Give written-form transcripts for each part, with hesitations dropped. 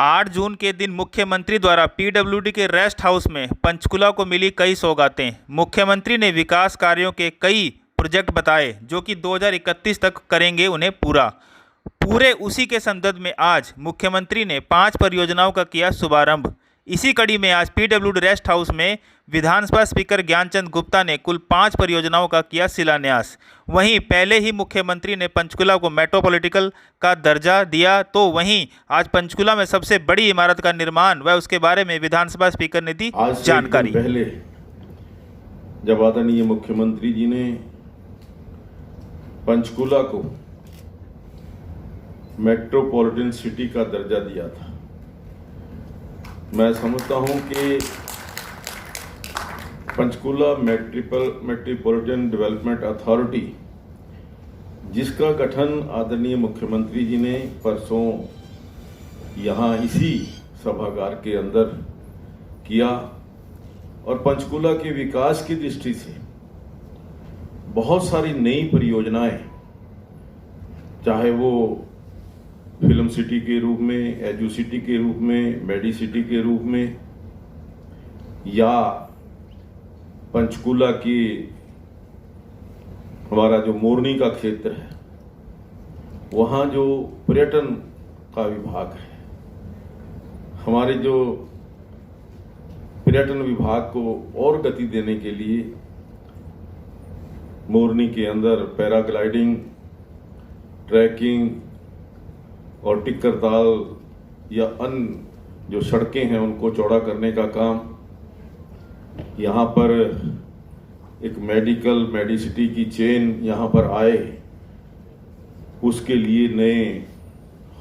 8 जून के दिन मुख्यमंत्री द्वारा पीडब्ल्यूडी के रेस्ट हाउस में पंचकुला को मिली कई सौगातें। मुख्यमंत्री ने विकास कार्यों के कई प्रोजेक्ट बताए जो कि 2031 तक करेंगे उन्हें पूरा। पूरे उसी के संदर्भ में आज मुख्यमंत्री ने 5 परियोजनाओं का किया शुभारंभ। इसी कड़ी में आज पीडब्ल्यूडी रेस्ट हाउस में विधानसभा स्पीकर ज्ञानचंद गुप्ता ने कुल 5 परियोजनाओं का किया शिलान्यास। वहीं पहले ही मुख्यमंत्री ने पंचकुला को मेट्रोपॉलिटिकल का दर्जा दिया, तो वहीं आज पंचकुला में सबसे बड़ी इमारत का निर्माण व उसके बारे में विधानसभा स्पीकर ने दी जानकारी। पहले जब आदरणीय मुख्यमंत्री जी ने पंचकुला को मेट्रोपॉलिटन सिटी का दर्जा दिया था, मैं समझता हूं कि पंचकुला मेट्रोपॉलिटन डेवलपमेंट अथॉरिटी, जिसका गठन आदरणीय मुख्यमंत्री जी ने परसों यहाँ इसी सभागार के अंदर किया, और पंचकुला के विकास की दृष्टि से बहुत सारी नई परियोजनाएं, चाहे वो फिल्म सिटी के रूप में, एजू सिटी के रूप में, मेडी सिटी के रूप में, या पंचकुला की हमारा जो मोरनी का क्षेत्र है, वहाँ जो पर्यटन का विभाग है, हमारे जो पर्यटन विभाग को और गति देने के लिए मोरनी के अंदर पैराग्लाइडिंग, ट्रैकिंग और टिक्कर ताल या अन्य जो सड़कें हैं उनको चौड़ा करने का काम, यहाँ पर एक मेडिसिटी की चेन यहाँ पर आए, उसके लिए नए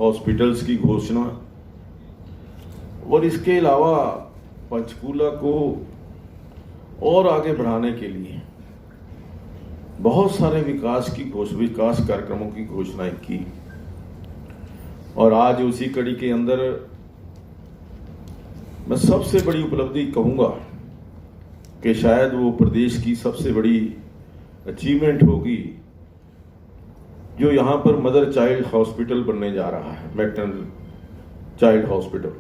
हॉस्पिटल्स की घोषणा, और इसके अलावा पंचकुला को और आगे बढ़ाने के लिए बहुत सारे विकास कार्यक्रमों की घोषणाएं की। और आज उसी कड़ी के अंदर मैं सबसे बड़ी उपलब्धि कहूंगा कि शायद वो प्रदेश की सबसे बड़ी अचीवमेंट होगी, जो यहां पर मदर चाइल्ड हॉस्पिटल बनने जा रहा है, maternal child hospital,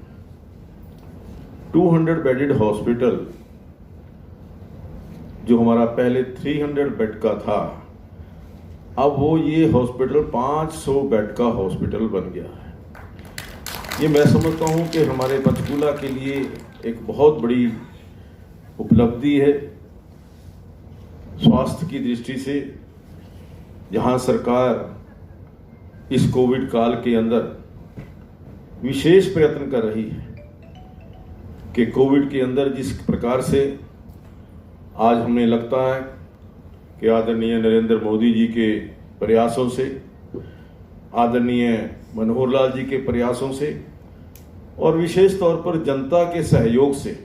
200 bedded hospital, जो हमारा पहले 300 बेड का था, अब वो ये हॉस्पिटल 500 बेड का हॉस्पिटल बन गया है। ये मैं समझता हूं कि हमारे पंचकुला के लिए एक बहुत बड़ी उपलब्धि है स्वास्थ्य की दृष्टि से, जहां सरकार इस कोविड काल के अंदर विशेष प्रयत्न कर रही है कि कोविड के अंदर जिस प्रकार से आज हमें लगता है कि आदरणीय नरेंद्र मोदी जी के प्रयासों से, आदरणीय मनोहर लाल जी के प्रयासों से, और विशेष तौर पर जनता के सहयोग से,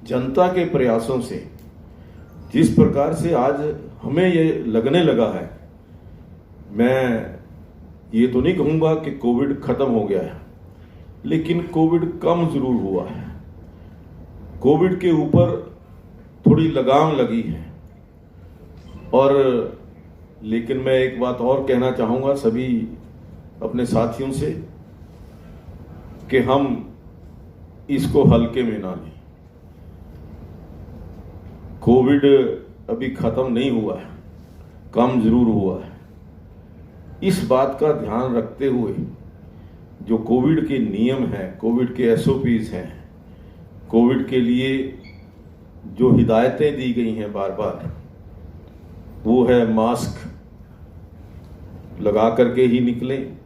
जनता के प्रयासों से, जिस प्रकार से आज हमें ये लगने लगा है, मैं ये तो नहीं कहूँगा कि कोविड खत्म हो गया है, लेकिन कोविड कम जरूर हुआ है। कोविड के ऊपर थोड़ी लगाम लगी है। और लेकिन मैं एक बात और कहना चाहूंगा सभी अपने साथियों से कि हम इसको हल्के में ना लें। कोविड अभी खत्म नहीं हुआ है, कम जरूर हुआ है। इस बात का ध्यान रखते हुए जो कोविड के नियम हैं, कोविड के SOPs हैं, कोविड के लिए जो हिदायतें दी गई हैं बार बार, वो है मास्क लगा करके ही निकलें,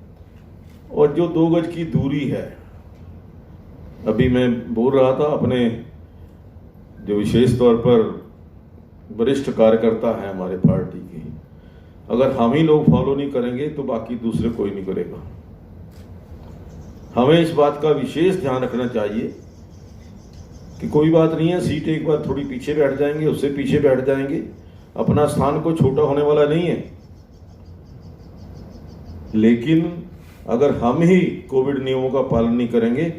और जो 2 गज की दूरी है, अभी मैं बोल रहा था अपने जो विशेष तौर पर वरिष्ठ कार्यकर्ता हैं हमारे पार्टी के, अगर हम ही लोग फॉलो नहीं करेंगे तो बाकी दूसरे कोई नहीं करेगा। हमें इस बात का विशेष ध्यान रखना चाहिए कि कोई बात नहीं है, सीट एक बार थोड़ी पीछे बैठ जाएंगे, उससे पीछे बैठ जाएंगे, अपना स्थान को छोटा होने वाला नहीं है। लेकिन अगर हम ही कोविड नियमों का पालन नहीं करेंगे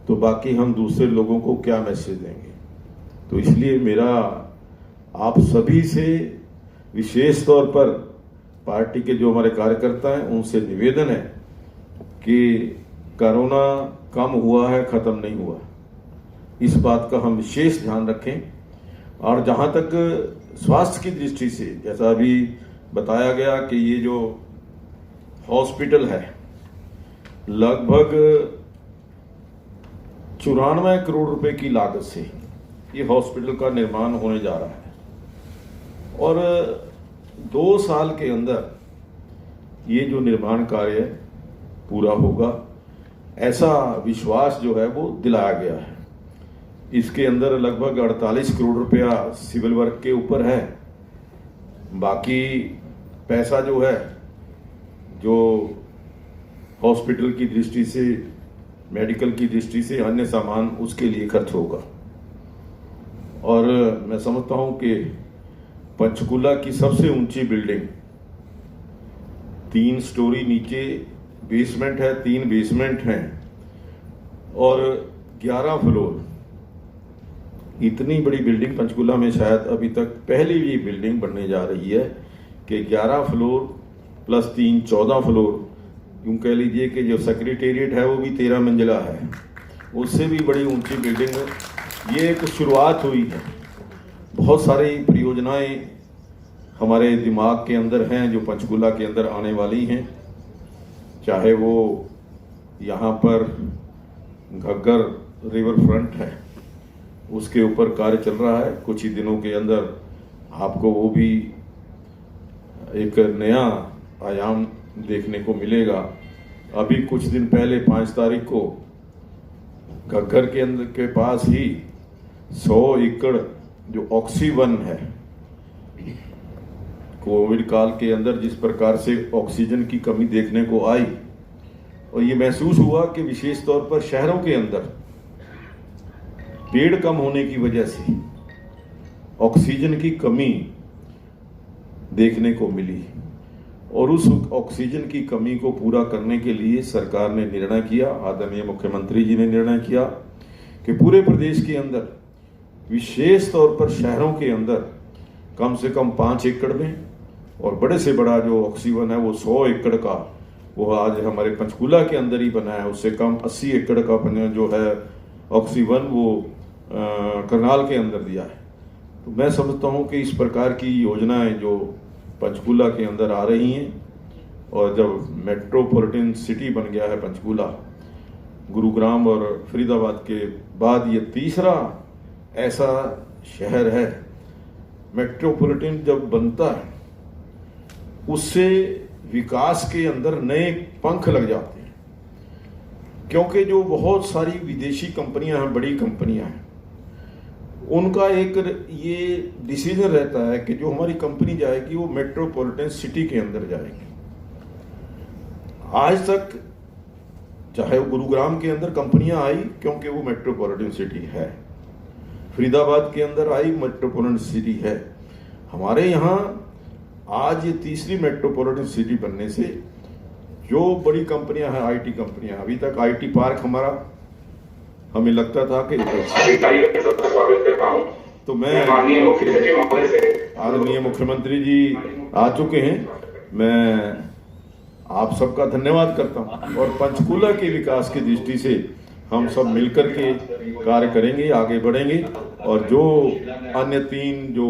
तो बाकी हम दूसरे लोगों को क्या मैसेज देंगे। तो इसलिए मेरा आप सभी से विशेष तौर पर पार्टी के जो हमारे कार्यकर्ता हैं उनसे निवेदन है कि कोरोना कम हुआ है, ख़त्म नहीं हुआ। इस बात का हम विशेष ध्यान रखें। और जहाँ तक स्वास्थ्य की दृष्टि से, जैसा अभी बताया गया कि ये जो हॉस्पिटल है लगभग 94 करोड़ रुपए की लागत से ये हॉस्पिटल का निर्माण होने जा रहा है और 2 साल के अंदर ये जो निर्माण कार्य पूरा होगा, ऐसा विश्वास जो है वो दिलाया गया है। इसके अंदर लगभग 48 करोड़ रुपया सिविल वर्क के ऊपर है। बाकी पैसा जो है, जो हॉस्पिटल की दृष्टि से, मेडिकल की दृष्टि से, अन्य सामान उसके लिए खर्च होगा। और मैं समझता हूं कि पंचकुला की सबसे ऊंची बिल्डिंग 3 स्टोरी, नीचे बेसमेंट है, 3 बेसमेंट हैं और 11 फ्लोर। इतनी बड़ी बिल्डिंग पंचकुला में शायद अभी तक पहली ये बिल्डिंग बनने जा रही है कि 11 फ्लोर प्लस 3 14 फ्लोर। यूं कह लीजिए कि जो सेक्रेटेरिएट है वो भी 13 मंजिला है, उससे भी बड़ी ऊंची बिल्डिंग है। ये एक शुरुआत हुई है। बहुत सारी परियोजनाएं हमारे दिमाग के अंदर हैं जो पंचकुला के अंदर आने वाली हैं, चाहे वो यहाँ पर घग्गर रिवर फ्रंट है, उसके ऊपर कार्य चल रहा है। कुछ ही दिनों के अंदर आपको वो भी एक नया आयाम देखने को मिलेगा। अभी कुछ दिन पहले 5 तारीख को घग्गर के अंदर के पास ही 100 एकड़ जो ऑक्सीवन है, कोविड काल के अंदर जिस प्रकार से ऑक्सीजन की कमी देखने को आई और ये महसूस हुआ कि विशेष तौर पर शहरों के अंदर पेड़ कम होने की वजह से ऑक्सीजन की कमी देखने को मिली और उस ऑक्सीजन की कमी को पूरा करने के लिए सरकार ने निर्णय किया, आदरणीय मुख्यमंत्री जी ने निर्णय किया कि पूरे प्रदेश के अंदर विशेष तौर पर शहरों के अंदर कम से कम 5 एकड़ में और बड़े से बड़ा जो ऑक्सीवन है वो 100 एकड़ का, वो आज हमारे पंचकुला के अंदर ही बना है। उससे कम 80 एकड़ का जो है ऑक्सीवन वो करनाल के अंदर दिया है। तो मैं समझता हूँ कि इस प्रकार की योजनाएं जो पंचकुला के अंदर आ रही हैं, और जब मेट्रोपॉलिटन सिटी बन गया है पंचकुला, गुरुग्राम और फरीदाबाद के बाद ये तीसरा ऐसा शहर है। मेट्रोपॉलिटन जब बनता है उससे विकास के अंदर नए पंख लग जाते हैं, क्योंकि जो बहुत सारी विदेशी कंपनियां हैं, बड़ी कंपनियां हैं, उनका एक ये डिसीजन रहता है कि जो हमारी कंपनी जाएगी वो मेट्रोपॉलिटन सिटी के अंदर जाएगी। आज तक चाहे वो गुरुग्राम के अंदर कंपनियां आई क्योंकि वो मेट्रोपॉलिटन सिटी है, फरीदाबाद के अंदर आई मेट्रोपॉलिटन सिटी है। हमारे यहाँ आज ये तीसरी मेट्रोपॉलिटन सिटी बनने से जो बड़ी कंपनियां हैं, आईटी कंपनियां, अभी तक आईटी पार्क हमारा हमें लगता था कि तो मैं आदरणीय मुख्यमंत्री जी आ चुके हैं, मैं आप सबका धन्यवाद करता हूं और पंचकुला के विकास की दृष्टि से हम सब मिलकर के कार्य करेंगे, आगे बढ़ेंगे। और जो अन्य 3 जो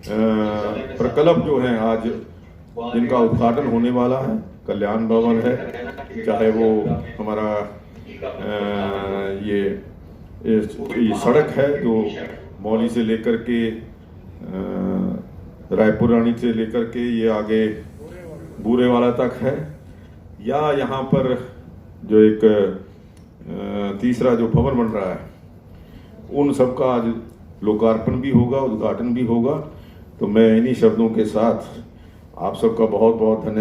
प्रकल्प जो हैं आज जिनका उद्घाटन होने वाला है, कल्याण भवन है, चाहे वो हमारा ये सड़क है जो मौली से लेकर के रायपुर रानी से लेकर के ये आगे बूरेवाला तक है, या यहाँ पर जो एक तीसरा जो भवन बन रहा है, उन सब का आज लोकार्पण भी होगा, उद्घाटन भी होगा। तो मैं इन्हीं शब्दों के साथ आप सबका बहुत बहुत धन्यवाद।